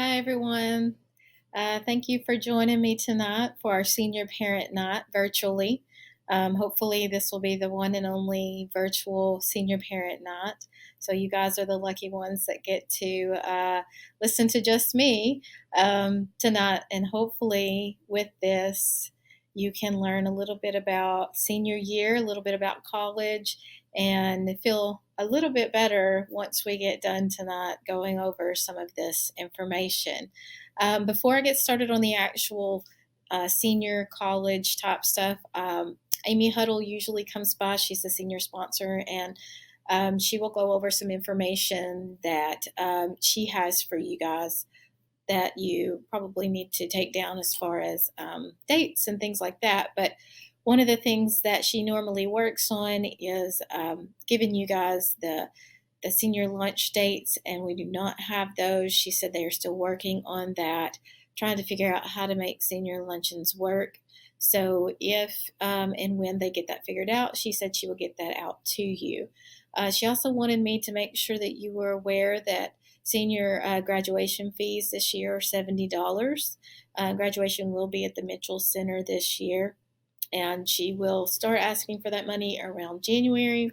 Hi, everyone. Thank you for joining me tonight for our senior parent night virtually. Hopefully, this will be the one and only virtual senior parent night. So, you guys are the lucky ones that get to listen to just me tonight. And hopefully, with this, you can learn a little bit about senior year, a little bit about college, and feel a little bit better once we get done tonight going over some of this information. Before I get started on the actual senior college type stuff, Amy Huddle usually comes by. She's the senior sponsor, and she will go over some information that she has for you guys that you probably need to take down as far as dates and things like that. But one of the things that she normally works on is giving you guys the senior lunch dates, and we do not have those. She said they are still working on that, trying to figure out how to make senior luncheons work. So if and when they get that figured out, she said she will get that out to you. She also wanted me to make sure that you were aware that senior graduation fees this year are $70. Graduation will be at the Mitchell Center this year, and she will start asking for that money around January.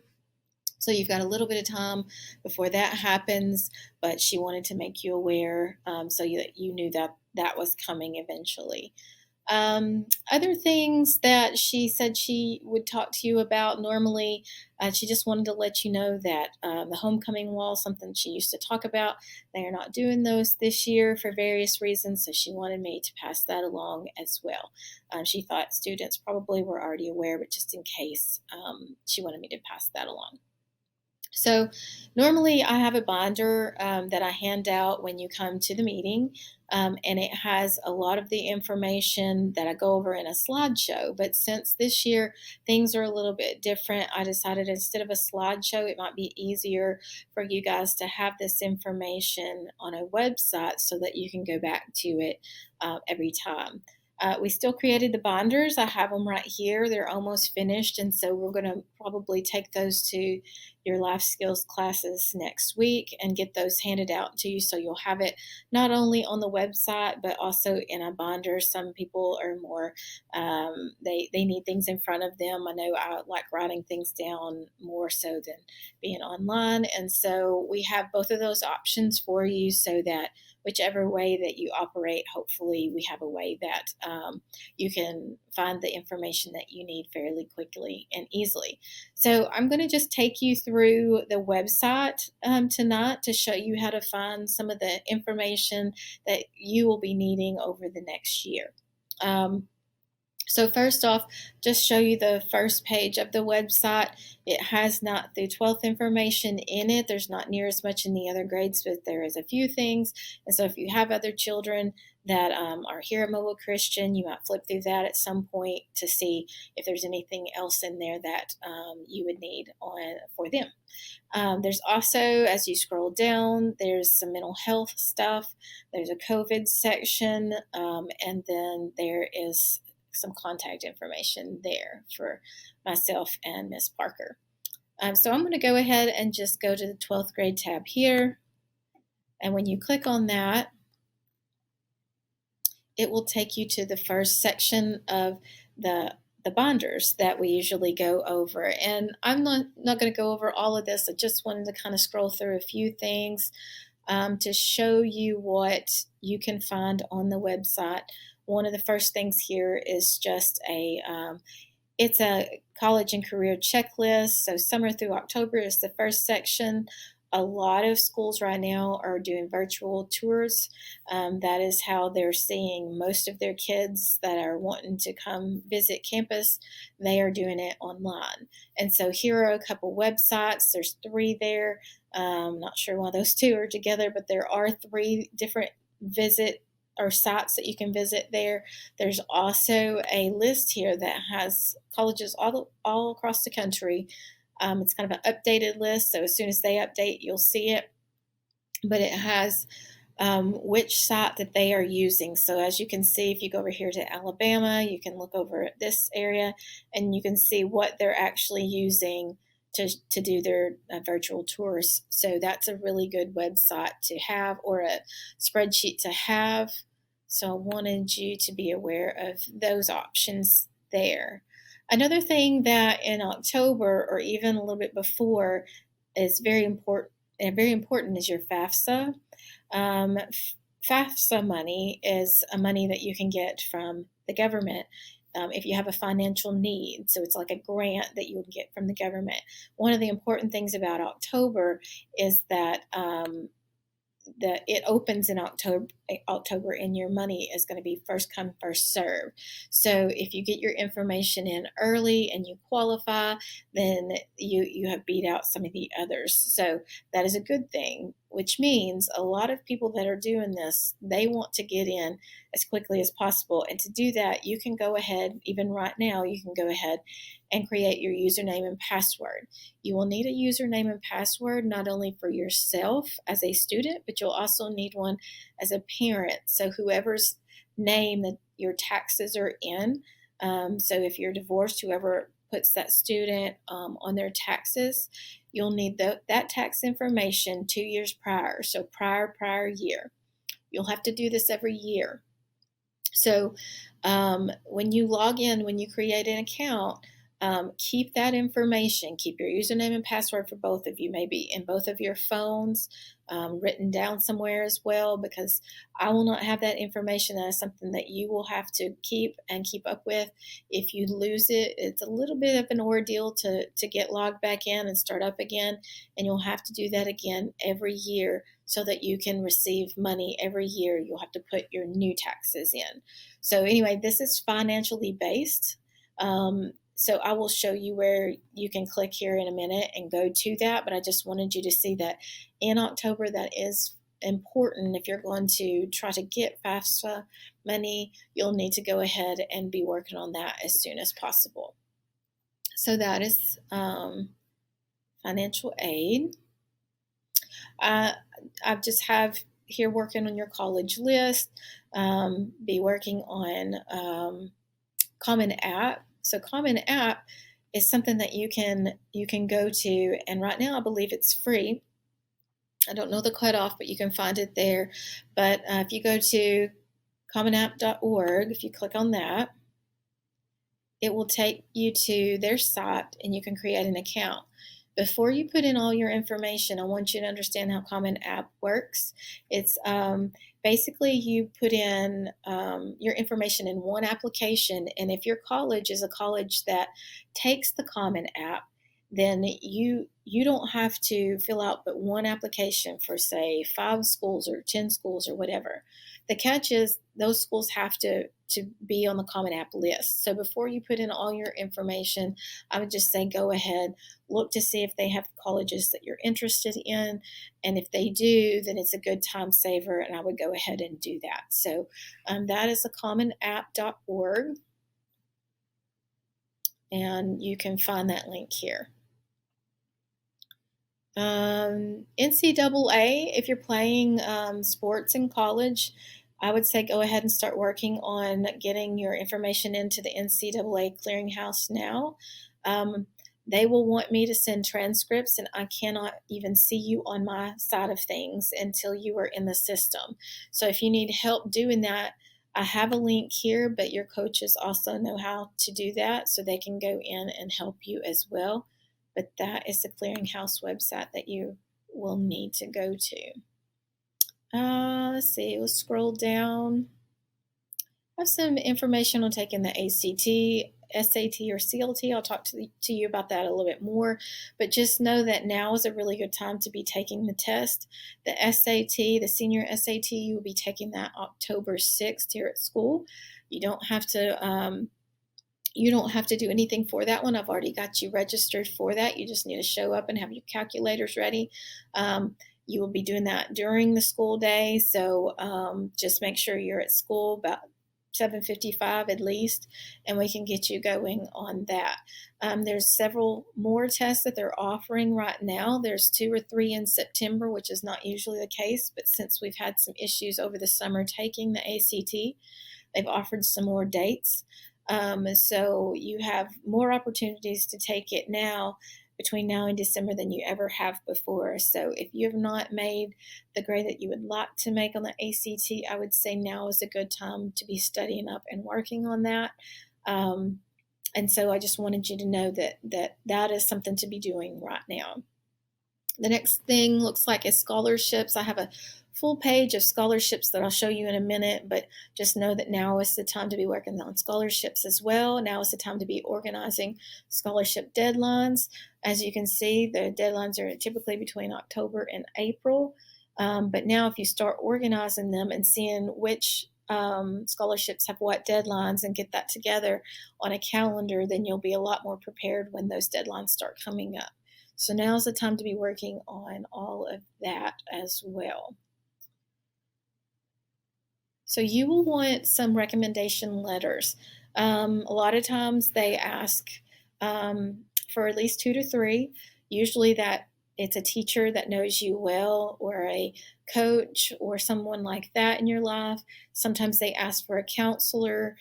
So you've got a little bit of time before that happens, but she wanted to make you aware so that you knew that that was coming eventually. Other things that she said she would talk to you about normally, she just wanted to let you know that the homecoming wall, something she used to talk about, they are not doing those this year for various reasons, so she wanted me to pass that along as well. She thought students probably were already aware, but just in case, she wanted me to pass that along. So normally I have a binder that I hand out when you come to the meeting, and it has a lot of the information that I go over in a slideshow. But since this year things are a little bit different, I decided instead of a slideshow, it might be easier for you guys to have this information on a website so that you can go back to it every time. We still created the binders. I have them right here. They're almost finished, and so we're going to probably take those to your life skills classes next week and get those handed out to you so you'll have it not only on the website but also in a binder. Some people are more, they need things in front of them. I know I like writing things down more so than being online, and so we have both of those options for you so that whichever way that you operate, hopefully we have a way that you can find the information that you need fairly quickly and easily. So I'm going to just take you through the website tonight to show you how to find some of the information that you will be needing over the next year. So first off, just show you the first page of the website. It has not through 12th information in it. There's not near as much in the other grades, but there is a few things. And so if you have other children that are here at Mobile Christian, you might flip through that at some point to see if there's anything else in there that you would need for them. There's also, as you scroll down, there's some mental health stuff. There's a COVID section, and then there is some contact information there for myself and Miss Parker. So I'm going to go ahead and just go to the 12th grade tab here. And when you click on that, it will take you to the first section of the binders that we usually go over. And I'm not going to go over all of this. I just wanted to kind of scroll through a few things to show you what you can find on the website. One of the first things here is just it's a college and career checklist. So summer through October is the first section. A lot of schools right now are doing virtual tours. That is how they're seeing most of their kids that are wanting to come visit campus. They are doing it online. And so here are a couple websites. There's 3 there. I'm not sure why those 2 are together, but there are 3 different visit or sites that you can visit there. There's also a list here that has colleges all across the country. It's kind of an updated list, so as soon as they update, you'll see it. But it has which site that they are using. So as you can see, if you go over here to Alabama, you can look over at this area, and you can see what they're actually using to do their virtual tours. So that's a really good website to have, or a spreadsheet to have. So I wanted you to be aware of those options there. Another thing that in October, or even a little bit before, is very important. And very important is your FAFSA. Um, FAFSA money is a money that you can get from the government if you have a financial need. So it's like a grant that you would get from the government. One of the important things about October is that it opens in October, and your money is going to be first come, first serve. So if you get your information in early and you qualify, then you have beat out some of the others. So that is a good thing, which means a lot of people that are doing this, they want to get in as quickly as possible. And to do that, you can go ahead, even right now, you can go ahead and create your username and password. You will need a username and password not only for yourself as a student, but you'll also need one as a parent. So whoever's name that your taxes are in. So if you're divorced, whoever puts that student on their taxes, you'll need that tax information 2 years prior. So prior year. You'll have to do this every year. So when you log in, when you create an account, keep that information. Keep your username and password for both of you, maybe in both of your phones, written down somewhere as well, because I will not have that information. That is something that you will have to keep up with. If you lose it, it's a little bit of an ordeal to get logged back in and start up again, and you'll have to do that again every year so that you can receive money every year. You'll have to put your new taxes in. So anyway, this is financially based. So I will show you where you can click here in a minute and go to that, but I just wanted you to see that in October, that is important. If you're going to try to get FAFSA money, you'll need to go ahead and be working on that as soon as possible. So that is financial aid. I just have here working on your college list, be working on Common App. So Common App is something that you can go to, and right now I believe it's free. I don't know the cutoff, but you can find it there. But if you go to commonapp.org, if you click on that, it will take you to their site, and you can create an account. Before you put in all your information, I want you to understand how Common App works. It's basically you put in your information in one application, and if your college is a college that takes the Common App, then you don't have to fill out but one application for, say, 5 schools or 10 schools or whatever. The catch is those schools have to be on the Common App list. So before you put in all your information, I would just say go ahead, look to see if they have colleges that you're interested in. And if they do, then it's a good time saver, and I would go ahead and do that. So that is the commonapp.org. And you can find that link here. NCAA, if you're playing sports in college, I would say go ahead and start working on getting your information into the NCAA clearinghouse now. They will want me to send transcripts, and I cannot even see you on my side of things until you are in the system. So if you need help doing that, I have a link here, but your coaches also know how to do that, so they can go in and help you as well. But that is the clearinghouse website that you will need to go to. Let's see, we'll scroll down. I have some information on taking the ACT, SAT, or CLT. I'll talk to you about that a little bit more, but just know that now is a really good time to be taking the test. The SAT, the senior SAT, you will be taking that October 6th here at school. You don't have to do anything for that one. I've already got you registered for that. You just need to show up and have your calculators ready. You will be doing that during the school day, so just make sure you're at school about 7:55 at least, and we can get you going on that. There's several more tests that they're offering right now. There's 2 or 3 in September, which is not usually the case, but since we've had some issues over the summer taking the ACT, they've offered some more dates. So you have more opportunities to take it now between now and December than you ever have before. So if you have not made the grade that you would like to make on the ACT, I would say now is a good time to be studying up and working on that. And so I just wanted you to know that is something to be doing right now. The next thing looks like is scholarships. I have a full page of scholarships that I'll show you in a minute, but just know that now is the time to be working on scholarships as well. Now is the time to be organizing scholarship deadlines. As you can see, the deadlines are typically between October and April. But now if you start organizing them and seeing which scholarships have what deadlines and get that together on a calendar, then you'll be a lot more prepared when those deadlines start coming up. So now's the time to be working on all of that as well. So you will want some recommendation letters. A lot of times they ask for at least 2 to 3. Usually that it's a teacher that knows you well, or a coach or someone like that in your life. Sometimes they ask for a counselor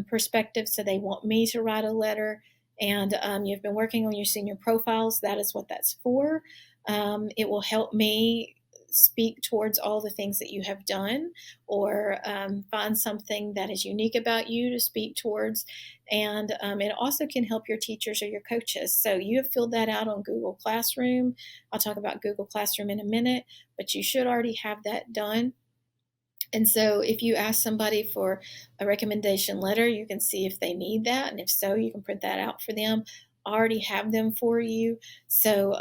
perspective, so they want me to write a letter. And you've been working on your senior profiles. That is what that's for. It will help me speak towards all the things that you have done, or find something that is unique about you to speak towards. And it also can help your teachers or your coaches. So you have filled that out on Google Classroom. I'll talk about Google Classroom in a minute, but you should already have that done. And so if you ask somebody for a recommendation letter, you can see if they need that. And if so, you can print that out for them. I already have them for you. So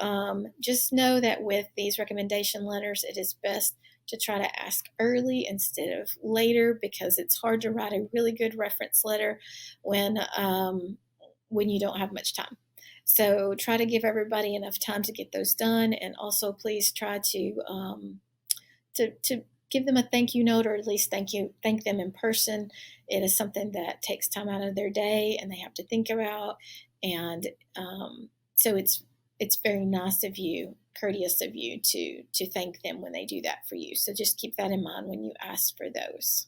just know that with these recommendation letters, it is best to try to ask early instead of later, because it's hard to write a really good reference letter when you don't have much time. So try to give everybody enough time to get those done. And also please try to give them a thank you note, or at least thank them in person. It is something that takes time out of their day and they have to think about. And so it's very nice of you, courteous of you to thank them when they do that for you. So just keep that in mind when you ask for those.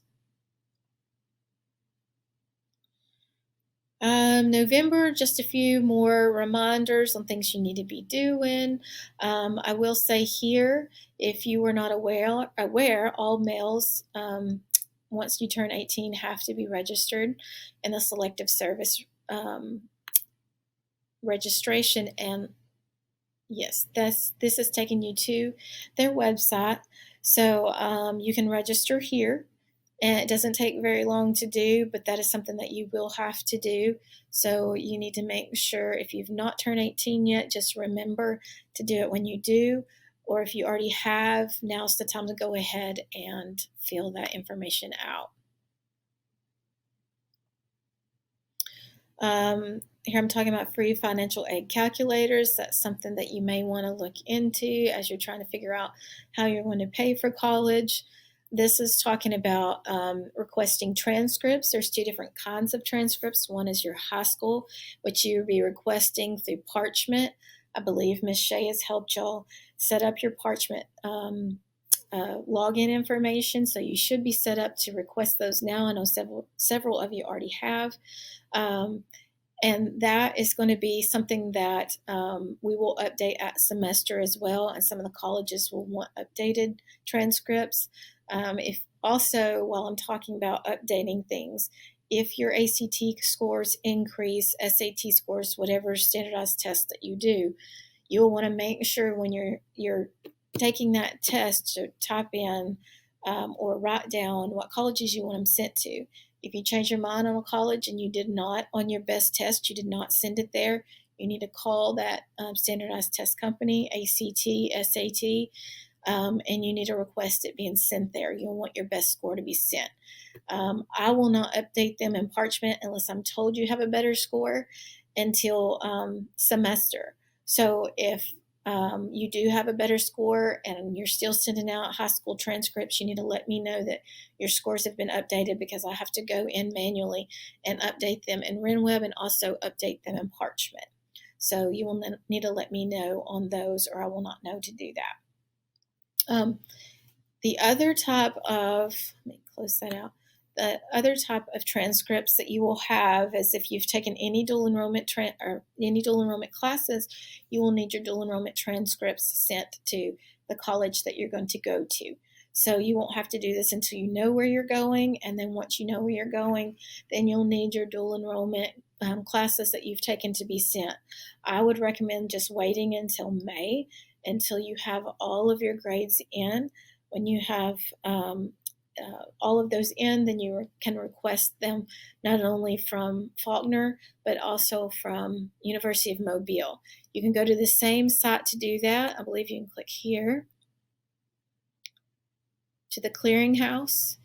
November, just a few more reminders on things you need to be doing. I will say here, if you were not aware, all males, once you turn 18, have to be registered in the Selective Service registration. And yes, this is taking you to their website. So you can register here. And it doesn't take very long to do, but that is something that you will have to do. So you need to make sure, if you've not turned 18 yet, just remember to do it when you do. Or if you already have, now's the time to go ahead and fill that information out. Here I'm talking about free financial aid calculators. That's something that you may want to look into as you're trying to figure out how you're going to pay for college. This is talking about requesting transcripts. There's 2 different kinds of transcripts. One is your high school, which you'll be requesting through Parchment. I believe Ms. Shea has helped y'all set up your Parchment login information, so you should be set up to request those now. I know several of you already have. And that is going to be something that we will update at semester as well, and some of the colleges will want updated transcripts. If also, while I'm talking about updating things, if your ACT scores increase, SAT scores, whatever standardized test that you do, you'll want to make sure when you're taking that test to type in or write down what colleges you want them sent to. If you change your mind on a college and you did not, on your best test, you did not send it there, you need to call that standardized test company, ACT, SAT, and you need to request it being sent there. You'll want your best score to be sent. I will not update them in Parchment unless I'm told you have a better score until semester. So if you do have a better score and you're still sending out high school transcripts, you need to let me know that your scores have been updated, because I have to go in manually and update them in RenWeb and also update them in Parchment. So you will need to let me know on those, or I will not know to do that. The other type of, let me close that out. The other type of transcripts that you will have is if you've taken any dual enrollment or any dual enrollment classes, you will need your dual enrollment transcripts sent to the college that you're going to go to. So you won't have to do this until you know where you're going, and then once you know where you're going, then you'll need your dual enrollment classes that you've taken to be sent. I would recommend just waiting until May until you have all of your grades in. When you have all of those in, then you can request them not only from Faulkner, but also from University of Mobile. You can go to the same site to do that. I believe you can click here to the clearinghouse.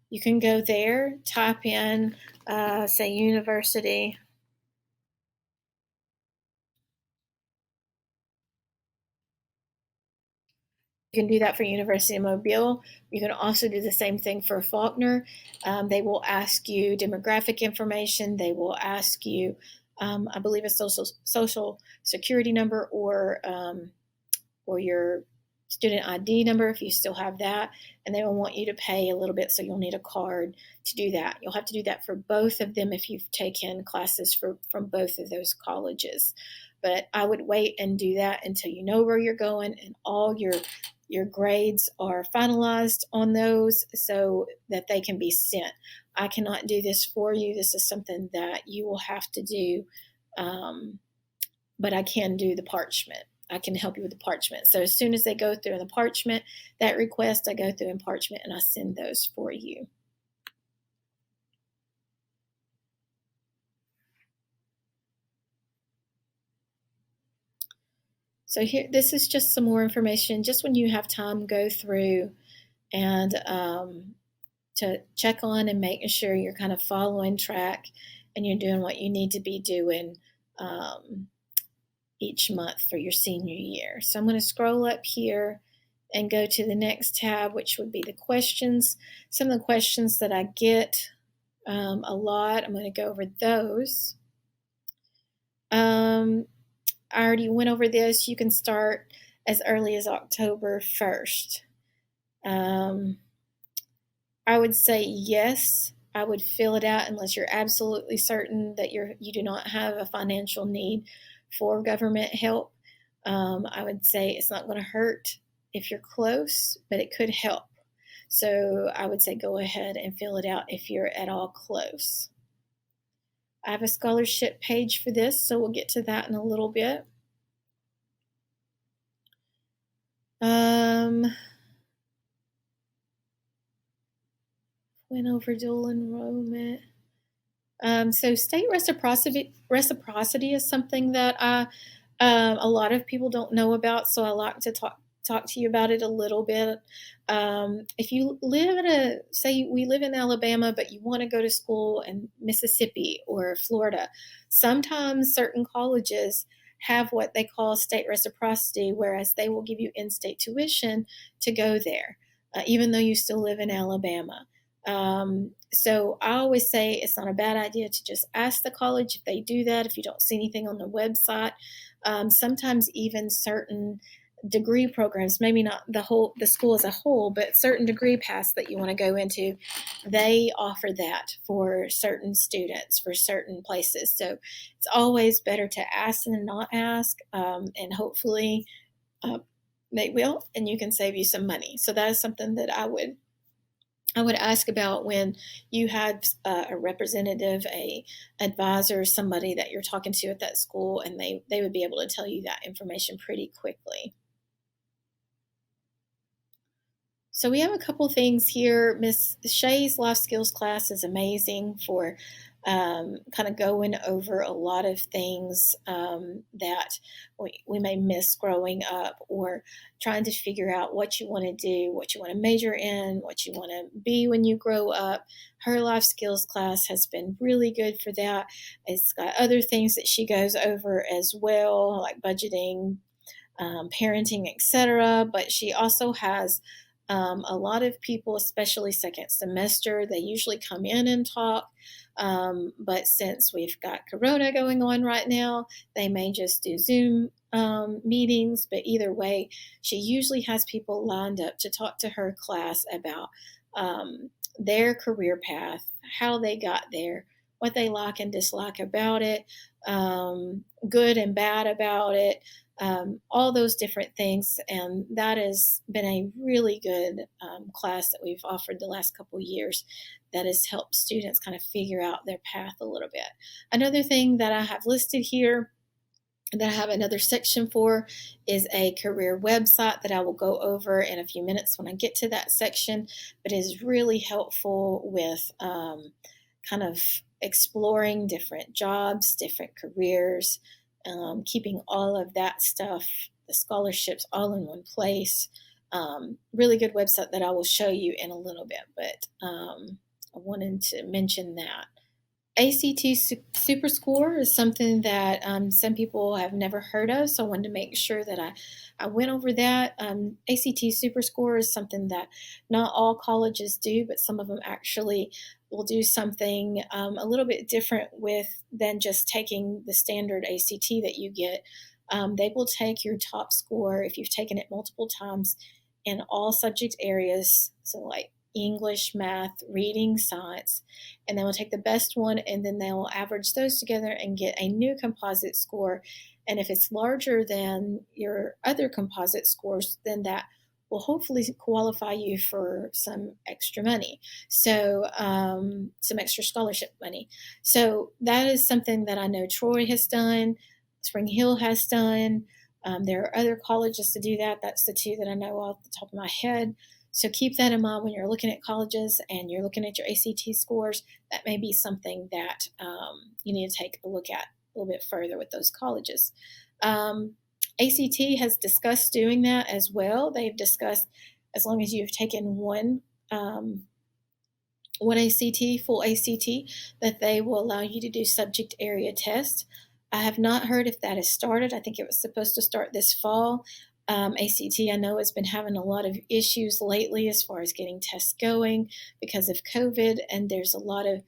You can go there, type in, say, university. You can do that for University of Mobile. You can also do the same thing for Faulkner. They will ask you demographic information. They will ask you, I believe, a social security number or your student ID number if you still have that, and they will want you to pay a little bit, so you'll need a card to do that. You'll have to do that for both of them if you've taken classes from both of those colleges. But I would wait and do that until you know where you're going and all your grades are finalized on those so that they can be sent. I cannot do this for you. This is something that you will have to do, but I can do the parchment. I can help you with the parchment. So as soon as they go through in the parchment, that request, I go through in parchment and I send those for you. So here, this is just some more information. Just when you have time, go through and to check on and making sure you're kind of following track and you're doing what you need to be doing each month for your senior year. So I'm going to scroll up here and go to the next tab, which would be the questions. Some of the questions that I get a lot, I'm going to go over those. I already went over this. You can start as early as October 1st. I would say yes, I would fill it out unless you're absolutely certain that you do not have a financial need for government help. I would say it's not going to hurt if you're close, but it could help. So I would say go ahead and fill it out if you're at all close. I have a scholarship page for this, so we'll get to that in a little bit. Went over dual enrollment. So state reciprocity is something that a lot of people don't know about, so I like to talk to you about it a little bit. If you live say we live in Alabama, but you want to go to school in Mississippi or Florida, sometimes certain colleges have what they call state reciprocity, whereas they will give you in-state tuition to go there, even though you still live in Alabama. So I always say it's not a bad idea to just ask the college if they do that, if you don't see anything on the website. Sometimes even certain degree programs, maybe not the school as a whole, but certain degree paths that you want to go into, they offer that for certain students, for certain places. So it's always better to ask than not ask, and hopefully they will, and you can save you some money. So that is something that I would ask about when you had a representative, a advisor, somebody that you're talking to at that school, and they would be able to tell you that information pretty quickly. So we have a couple things here. Miss Shay's life skills class is amazing for kind of going over a lot of things that we may miss growing up, or trying to figure out what you want to do, what you want to major in, what you want to be when you grow up. Her life skills class has been really good for that. It's got other things that she goes over as well, like budgeting, parenting, etc. But she also has a lot of people, especially second semester, they usually come in and talk. But since we've got Corona going on right now, they may just do Zoom meetings. But either way, she usually has people lined up to talk to her class about their career path, how they got there, what they like and dislike about it, good and bad about it, all those different things. And that has been a really good class that we've offered the last couple of years that has helped students kind of figure out their path a little bit. Another thing that I have listed here that I have another section for is a career website that I will go over in a few minutes when I get to that section, but it is really helpful with kind of exploring different jobs, different careers, keeping all of that stuff, the scholarships, all in one place. Really good website that I will show you in a little bit, but I wanted to mention that. ACT Super Score is something that some people have never heard of, so I wanted to make sure that I went over that. ACT Super Score is something that not all colleges do, but some of them actually will do something a little bit different than just taking the standard ACT that you get. They will take your top score if you've taken it multiple times in all subject areas, so like English, math, reading, science, and they will take the best one and then they will average those together and get a new composite score. And if it's larger than your other composite scores, then that will hopefully qualify you for some extra money. So some extra scholarship money. So that is something that I know Troy has done, Spring Hill has done. There are other colleges to do that. That's the two that I know off the top of my head. So keep that in mind when you're looking at colleges and you're looking at your ACT scores. That may be something that you need to take a look at a little bit further with those colleges. ACT has discussed doing that as well. They've discussed as long as you've taken one ACT, full ACT, that they will allow you to do subject area tests. I have not heard if that has started. I think it was supposed to start this fall. ACT, I know, has been having a lot of issues lately as far as getting tests going because of COVID, and there's a lot of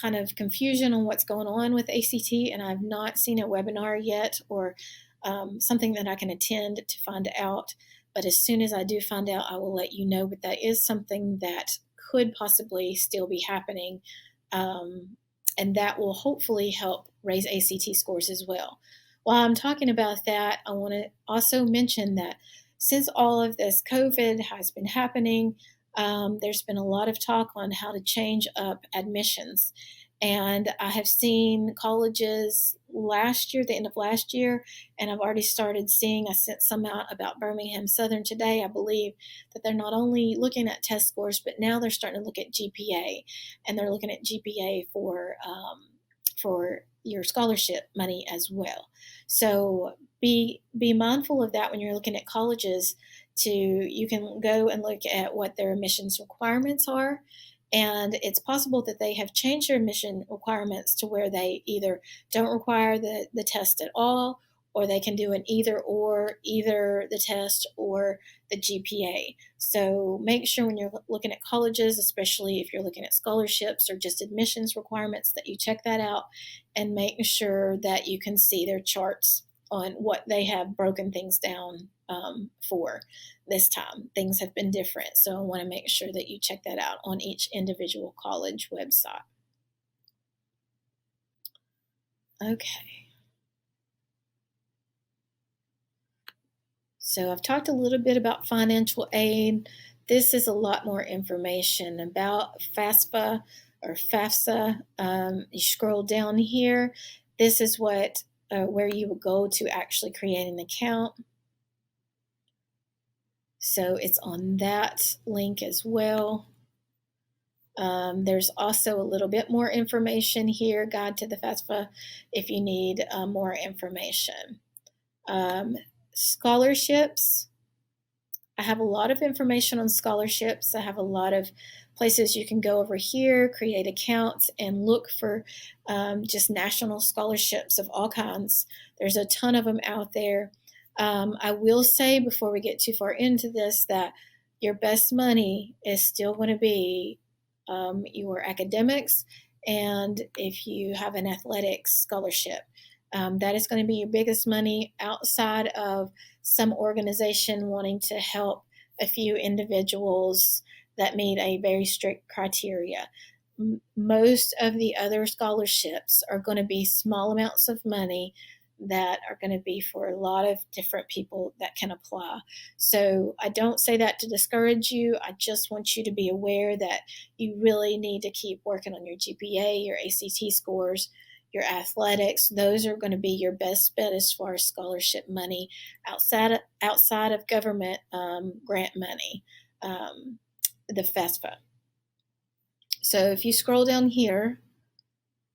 kind of confusion on what's going on with ACT, and I've not seen a webinar yet or something that I can attend to find out. But as soon as I do find out, I will let you know. But that is something that could possibly still be happening, and that will hopefully help raise ACT scores as well. While I'm talking about that, I want to also mention that since all of this COVID has been happening, there's been a lot of talk on how to change up admissions. And I have seen colleges last year, the end of last year, and I've already started seeing, I sent some out about Birmingham Southern today, I believe, that they're not only looking at test scores, but now they're starting to look at GPA, and they're looking at GPA for your scholarship money as well. So be mindful of that when you're looking at colleges. You can go and look at what their admissions requirements are, and it's possible that they have changed their admission requirements to where they either don't require the test at all, or they can do an either the test or the GPA. So make sure when you're looking at colleges, especially if you're looking at scholarships or just admissions requirements, that you check that out and make sure that you can see their charts on what they have broken things down for this time. Things have been different, so I want to make sure that you check that out on each individual college website. Okay. So I've talked a little bit about financial aid. This is a lot more information about FAFSA or FAFSA. You scroll down here. This is where you will go to actually create an account. So it's on that link as well. There's also a little bit more information here, Guide to the FAFSA, if you need more information. Scholarships. I have a lot of information on scholarships. I have a lot of places you can go over here, create accounts, and look for just national scholarships of all kinds. There's a ton of them out there. I will say before we get too far into this that your best money is still going to be your academics, and if you have an athletics scholarship. That is going to be your biggest money outside of some organization wanting to help a few individuals that meet a very strict criteria. Most of the other scholarships are going to be small amounts of money that are going to be for a lot of different people that can apply. So I don't say that to discourage you. I just want you to be aware that you really need to keep working on your GPA, your ACT scores, your athletics. Those are going to be your best bet as far as scholarship money outside of government grant money, the FAFSA. So if you scroll down here,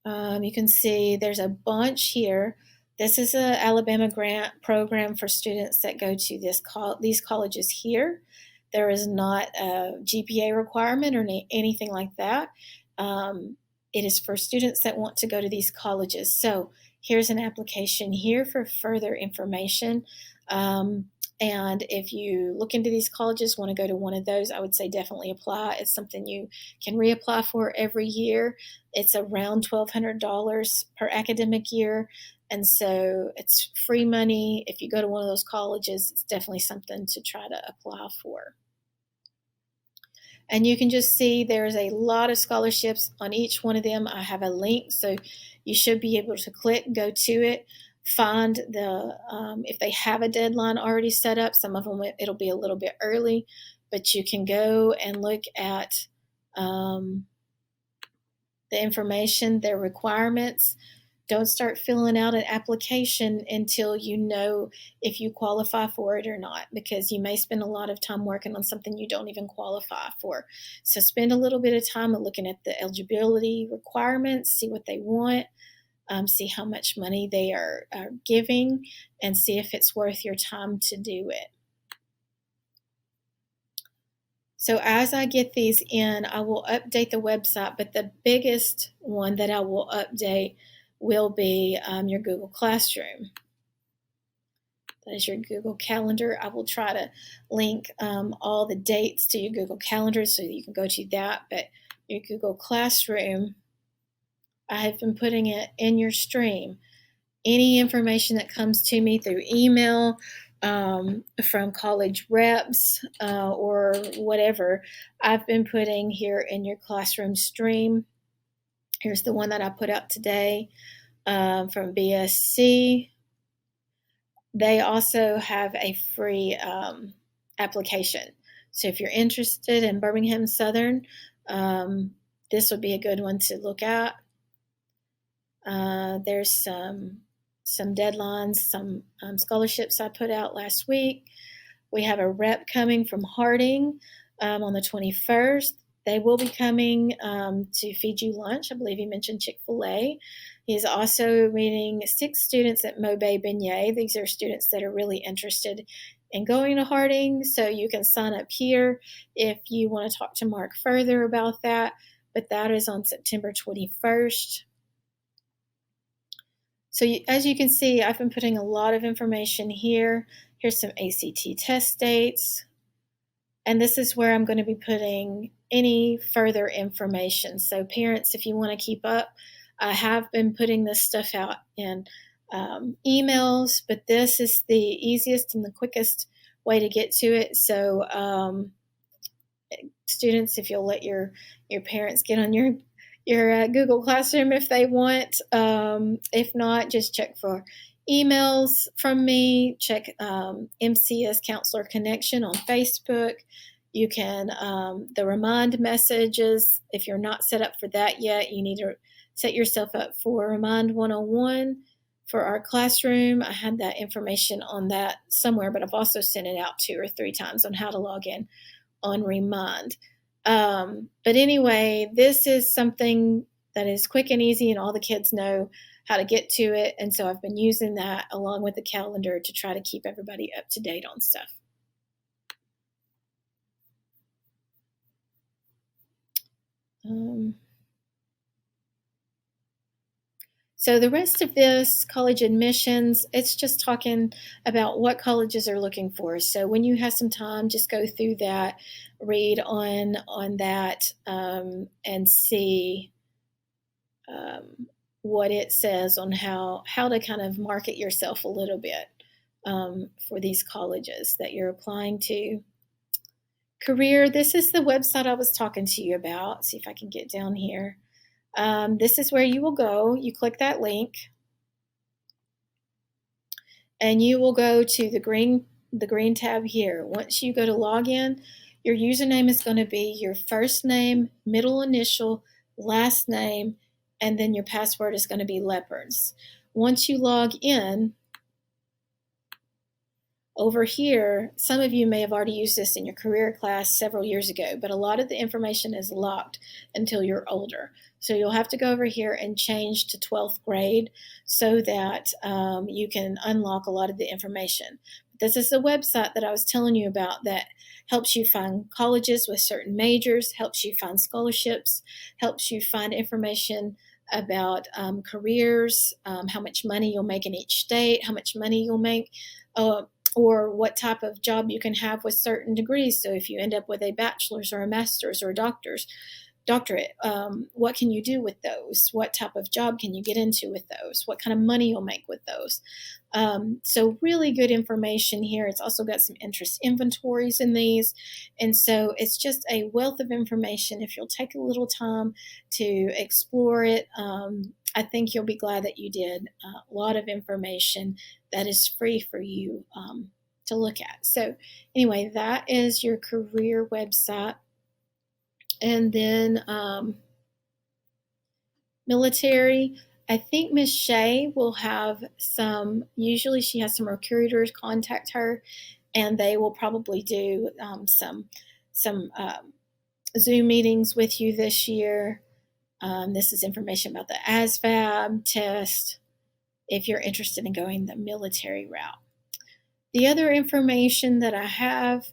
you can see there's a bunch here. This is an Alabama grant program for students that go to these colleges here. There is not a GPA requirement or anything like that. It is for students that want to go to these colleges. So here's an application here for further information. And if you look into these colleges, want to go to one of those, I would say definitely apply. It's something you can reapply for every year. It's around $1,200 per academic year. And so it's free money. If you go to one of those colleges, it's definitely something to try to apply for. And you can just see there's a lot of scholarships on each one of them. I have a link, so you should be able to go to it, find if they have a deadline already set up. Some of them, it'll be a little bit early, but you can go and look at the information, their requirements. Don't start filling out an application until you know if you qualify for it or not, because you may spend a lot of time working on something you don't even qualify for. So spend a little bit of time looking at the eligibility requirements, see what they want, see how much money they are giving, and see if it's worth your time to do it. So as I get these in, I will update the website, but the biggest one that I will update will be your Google Classroom. That is your Google Calendar. I will try to link all the dates to your Google Calendar so you can go to that. But your Google Classroom, I have been putting it in your stream. Any information that comes to me through email, from college reps or whatever, I've been putting here in your classroom stream. Here's the one that I put out today from BSC. They also have a free application. So if you're interested in Birmingham Southern, this would be a good one to look at. There's some deadlines, some scholarships I put out last week. We have a rep coming from Harding on the 21st. They will be coming to feed you lunch. I believe he mentioned Chick-fil-A. He's also meeting 6 students at Mobay Beignet. These are students that are really interested in going to Harding, so you can sign up here if you want to talk to Mark further about that. But that is on September 21st. So as you can see, I've been putting a lot of information here. Here's some ACT test dates. And this is where I'm going to be putting any further information. So parents, if you want to keep up, I have been putting this stuff out in emails, but this is the easiest and the quickest way to get to it. So students, if you'll let your parents get on your Google Classroom if they want. If not, just check for emails from me. Check MCS Counselor Connection on Facebook. You can, the remind messages, if you're not set up for that yet, you need to set yourself up for Remind 101 for our classroom. I had that information on that somewhere, but I've also sent it out 2 or 3 times on how to log in on Remind. But anyway, this is something that is quick and easy, and all the kids know how to get to it. And so I've been using that along with the calendar to try to keep everybody up to date on stuff. So the rest of this, college admissions, it's just talking about what colleges are looking for. So when you have some time, just go through that, read on that, and see what it says on how to kind of market yourself a little bit for these colleges that you're applying to. Career, this is the website I was talking to you about. Let's see if I can get down here. This is where you will go. You click that link, and you will go to the green tab here. Once you go to login, your username is going to be your first name, middle initial, last name, and then your password is going to be Leopards. Once you log in, over here, some of you may have already used this in your career class several years ago, but a lot of the information is locked until you're older. So you'll have to go over here and change to 12th grade so that you can unlock a lot of the information. This is the website that I was telling you about that helps you find colleges with certain majors, helps you find scholarships, helps you find information about careers, how much money you'll make in each state, how much money you'll make, or what type of job you can have with certain degrees. So if you end up with a bachelor's or a master's or a doctorate, what can you do with those? What type of job can you get into with those? What kind of money you'll make with those? So really good information here. It's also got some interest inventories in these. And so it's just a wealth of information. If you'll take a little time to explore it, I think you'll be glad that you did. A lot of information that is free for you to look at. So anyway, that is your career website. And then military, I think Miss Shea will have some, usually she has some recruiters contact her, and they will probably do some Zoom meetings with you this year. This is information about the ASVAB test if you're interested in going the military route. The other information that I have,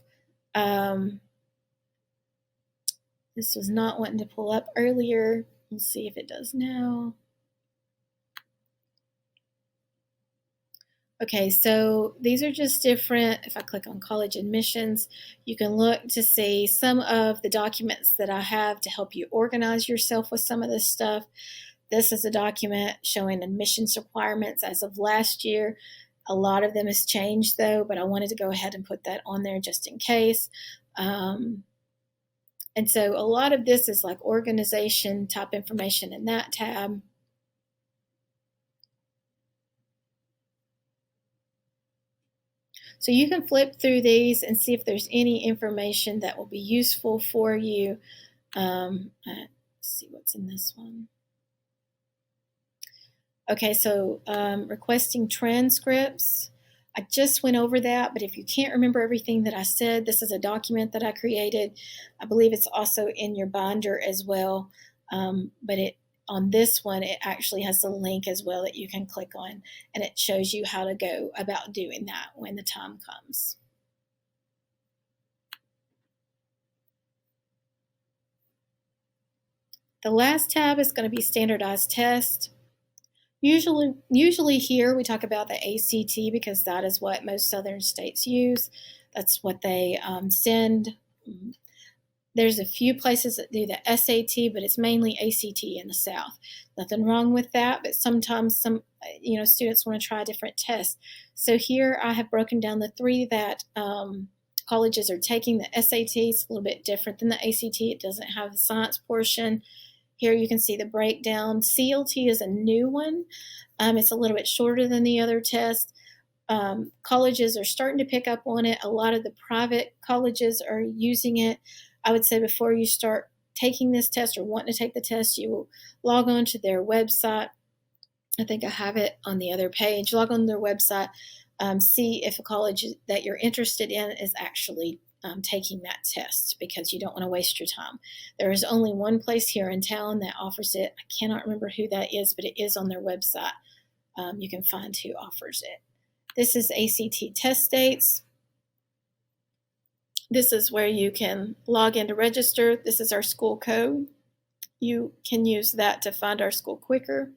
this was not wanting to pull up earlier. Let's see if it does now. Okay, so these are just different. If I click on college admissions, you can look to see some of the documents that I have to help you organize yourself with some of this stuff. This is a document showing admissions requirements as of last year. A lot of them has changed though, but I wanted to go ahead and put that on there just in case. And so a lot of this is like organization type information in that tab. So you can flip through these and see if there's any information that will be useful for you. Let's see what's in this one. Okay, so requesting transcripts. I just went over that, but if you can't remember everything that I said, this is a document that I created. I believe it's also in your binder as well, but on this one, it actually has the link as well that you can click on, and it shows you how to go about doing that when the time comes. The last tab is going to be standardized test. Usually here we talk about the ACT because that is what most southern states use. That's what they send. There's a few places that do the SAT, but it's mainly ACT in the South. Nothing wrong with that, but sometimes some students want to try a different test. So here I have broken down the three that colleges are taking. The SAT is a little bit different than the ACT. It doesn't have the science portion. Here you can see the breakdown. CLT is a new one. It's a little bit shorter than the other test. Colleges are starting to pick up on it. A lot of the private colleges are using it. I would say before you start taking this test or wanting to take the test, you will log on to their website. I think I have it on the other page. Log on to their website, see if a college that you're interested in is actually taking that test, because you don't want to waste your time. There is only one place here in town that offers it. I cannot remember who that is, but it is on their website. You can find who offers it. This is ACT test dates. This is where you can log in to register. This is our school code. You can use that to find our school quicker.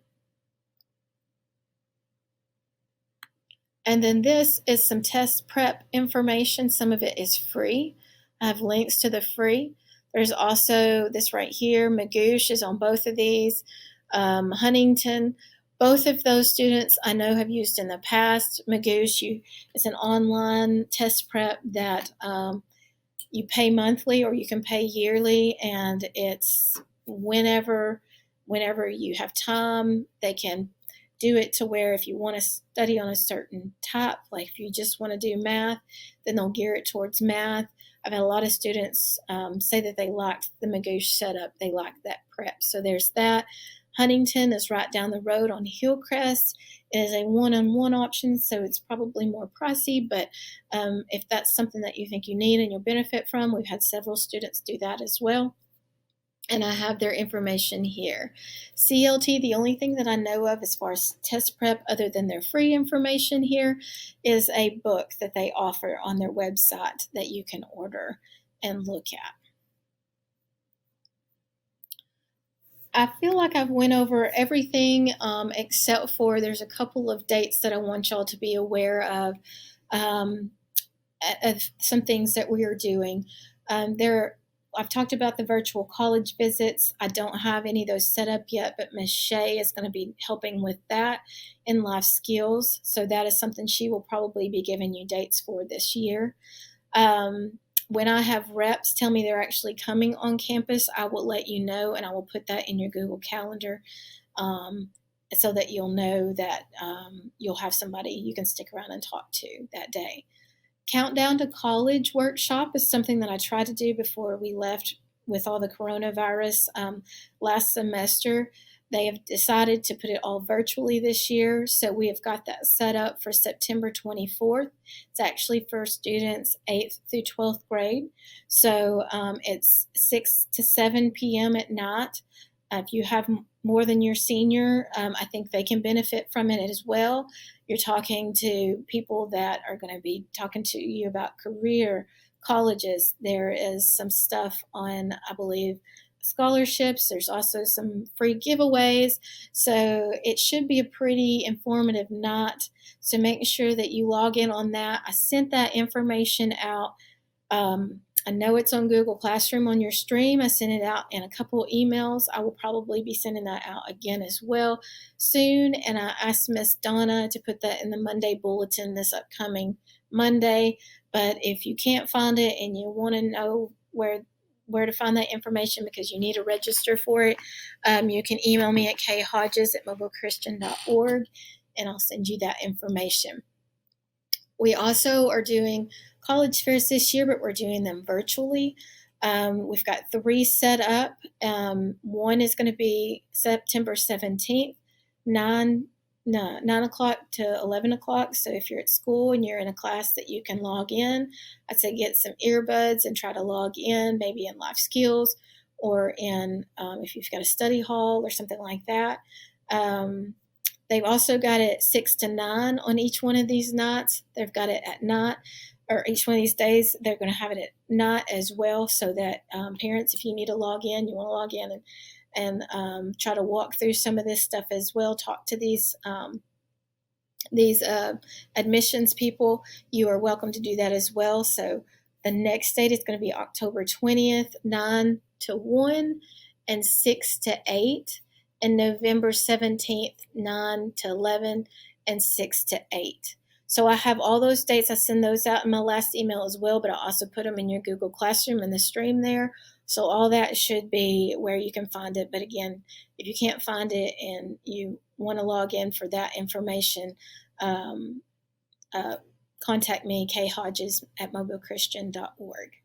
And then this is some test prep information. Some of it is free. I have links to the free. There's also this right here. Magoosh is on both of these. Huntington. Both of those students I know have used in the past. Magoosh, it's an online test prep that you pay monthly or you can pay yearly, and it's whenever you have time. They can do it to where if you want to study on a certain type, like if you just want to do math, then they'll gear it towards math. I've had a lot of students say that they liked the Magoosh setup. They liked that prep. So there's that. Huntington is right down the road on Hillcrest. It is a one-on-one option, so it's probably more pricey, but if that's something that you think you need and you'll benefit from, we've had several students do that as well. And I have their information here. CLT, the only thing that I know of as far as test prep, other than their free information here, is a book that they offer on their website that you can order and look at. I feel like I've went over everything except for there's a couple of dates that I want y'all to be aware of some things that we are doing. I've talked about the virtual college visits. I don't have any of those set up yet, but Ms. Shea is going to be helping with that in life skills. So that is something she will probably be giving you dates for this year. When I have reps tell me they're actually coming on campus, I will let you know, and I will put that in your Google Calendar so that you'll know that you'll have somebody you can stick around and talk to that day. Countdown to College workshop is something that I tried to do before we left with all the coronavirus last semester. They have decided to put it all virtually this year, so we have got that set up for September 24th. It's actually for students 8th through 12th grade, so it's 6 to 7 p.m. at night. If you have more than your senior, I think they can benefit from it as well. You're talking to people that are going to be talking to you about career, colleges. There is some stuff on, I believe, scholarships. There's also some free giveaways. So it should be a pretty informative night. So make sure that you log in on that. I sent that information out. I know it's on Google Classroom on your stream. I sent it out in a couple of emails. I will probably be sending that out again as well soon. And I asked Miss Donna to put that in the Monday bulletin this upcoming Monday. But if you can't find it and you want to know where to find that information because you need to register for it, you can email me at khodges@mobilechristian.org and I'll send you that information. We also are doing college fairs this year, but we're doing them virtually. We've got 3 set up. One is going to be September 17th, 9 o'clock to 11 o'clock. So if you're at school and you're in a class that you can log in, I'd say get some earbuds and try to log in, maybe in life skills or in if you've got a study hall or something like that. They've also got it 6 to 9 on each one of these nights. They've got it at night, or each one of these days, they're going to have it at night as well, so that parents, if you need to log in, you want to log in and try to walk through some of this stuff as well. Talk to these admissions people. You are welcome to do that as well. So the next date is going to be October 20th, 9 to 1 and 6 to 8. And November 17th, 9 to 11 and 6 to 8. So I have all those dates. I send those out in my last email as well, but I also put them in your Google Classroom in the stream there. So all that should be where you can find it. But again, if you can't find it and you want to log in for that information, contact me, khodges@mobilechristian.org.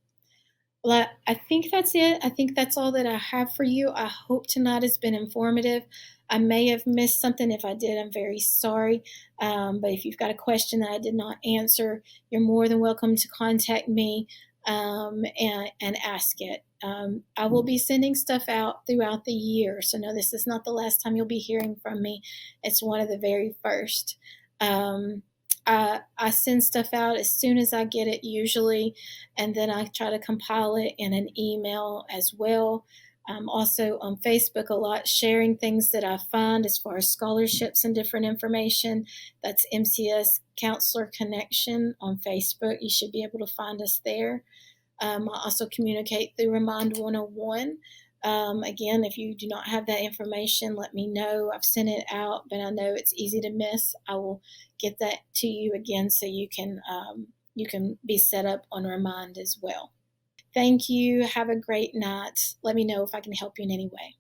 Well, I think that's it. I think that's all that I have for you. I hope tonight has been informative. I may have missed something. If I did, I'm very sorry. But if you've got a question that I did not answer, you're more than welcome to contact me and ask it. I will be sending stuff out throughout the year. So no, this is not the last time you'll be hearing from me. It's one of the very first. I send stuff out as soon as I get it usually, and then I try to compile it in an email as well. I'm also on Facebook a lot, sharing things that I find as far as scholarships and different information. That's MCS Counselor Connection on Facebook. You should be able to find us there. I also communicate through Remind 101. Again, if you do not have that information, let me know. I've sent it out, but I know it's easy to miss. I will get that to you again so you can be set up on Remind as well. Thank you. Have a great night. Let me know if I can help you in any way.